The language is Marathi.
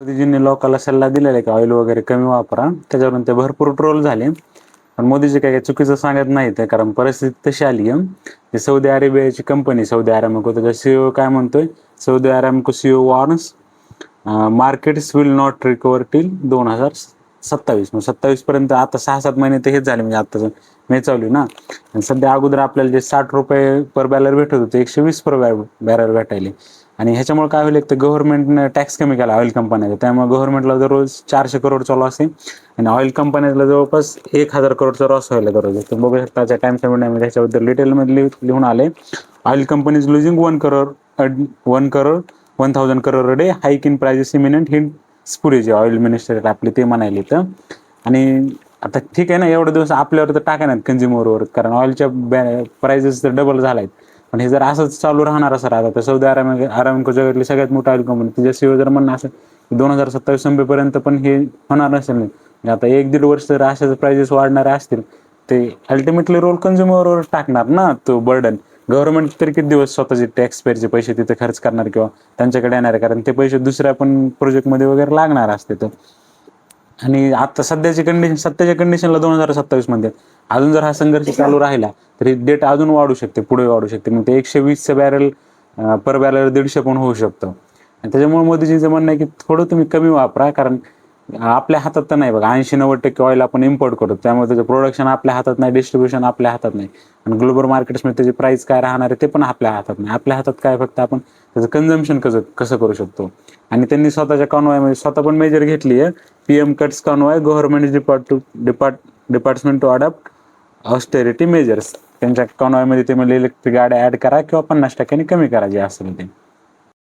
मोदीजींनी लोकांना सल्ला दिलेला आहे की ऑइल वगैरे कमी वापरा, त्याच्यावरून ते भरपूर ट्रोल झाले. पण मोदीजी काही चुकीचं सांगत नाहीत, कारण परिस्थिती तशी आली आहे. ही सौदी अरेबियाची कंपनी सौदी अरामको, त्याचा सीईओ काय म्हणतोय, Saudi Aramco CEO warns markets will not recover till 2027. मग 27 पर्यंत आता 6-7 महिने ते हेच झाले, म्हणजे आता मे चालू ना. आणि सध्या अगोदर आपल्याला जे 60 रुपये पर बॅरल भेटत होते, 120 पर बॅरल भेटायले. आणि ह्याच्यामुळे काय होईल, एक तर गव्हर्नमेंटनं टॅक्स कमी केला ऑइल कंपन्याचा, त्यामुळे गव्हर्नमेंटला दररोज 400 करोडचा लॉस आहे आणि ऑइल कंपन्याला जवळपास 1000 करोडचा लॉस व्हायला दररोज. तर बघू शकता टाइम्स ऑफ इंडियामध्ये ह्याच्याबद्दल डिटेलमध्ये लिहून आले. Oil companies losing 1 crore 1000 crore a day, hike in prices imminent, हिंट स्पुरी जे ऑइल मिनिस्टर आपले ते म्हणाले. तर आणि आता ठीक आहे ना, एवढे दिवस आपल्यावर तर टाका नाहीत कंझ्युमरवर, कारण ऑइलच्या प्राइजेस तर डबल झालायत. पण हे जर असंच चालू राहणार असेल आता, तर सौदी अरामको जगातली सगळ्यात मोठी ऑइल कंपनी, तिच्या सीईओ जर म्हणणं असेल की 2027 संपेपर्यंत पण हे होणार नसेल, म्हणजे आता 1-1.5 वर्ष जर अशाच प्राइजेस वाढणारे असतील, ते अल्टिमेटली रोल कंझ्युमरवर टाकणार ना तो बर्डन. गव्हर्नमेंट तरी किती दिवस स्वतःचे टॅक्स पेअरचे पैसे तिथे खर्च करणार किंवा त्यांच्याकडे येणार आहे, कारण ते पैसे दुसऱ्या पण प्रोजेक्टमध्ये वगैरे लागणार असते. तर आणि आता सध्याच्या कंडिशनला 2027 मध्ये अजून जर हा संघर्ष चालू राहिला तर ही डेट अजून वाढू शकते, पुढे वाढू शकते. मग ते 120 बॅरल पर बॅरल 150 पण होऊ शकतं. आणि त्याच्यामुळे मोदीजींचं म्हणणं आहे की थोडं तुम्ही कमी वापरा, कारण आपल्या हातात तर नाही बघा. 80-90% ऑइल आपण इम्पोर्ट करतो, त्यामुळे त्याचं प्रोडक्शन आपल्या हातात नाही, डिस्ट्रीब्युशन आपल्या हातात नाही, आणि ग्लोबल मार्केट्समध्ये त्याची प्राइस काय राहणार आहे ते पण आपल्या हातात नाही. आपल्या हातात काय, फक्त आपण त्याचं कन्झम्पशन कसं करू शकतो. आणि त्यांनी स्वतःच्या कॉन्वॉयमध्ये स्वतः पण मेजर घेतली आहे. PM cuts convoy government department to adopt austerity measures. त्यांच्या कॉन्वॉयमध्ये ते म्हणजे इलेक्ट्रिक गाड्या ॲड करा किंवा 50% कमी करा जे असेल ते.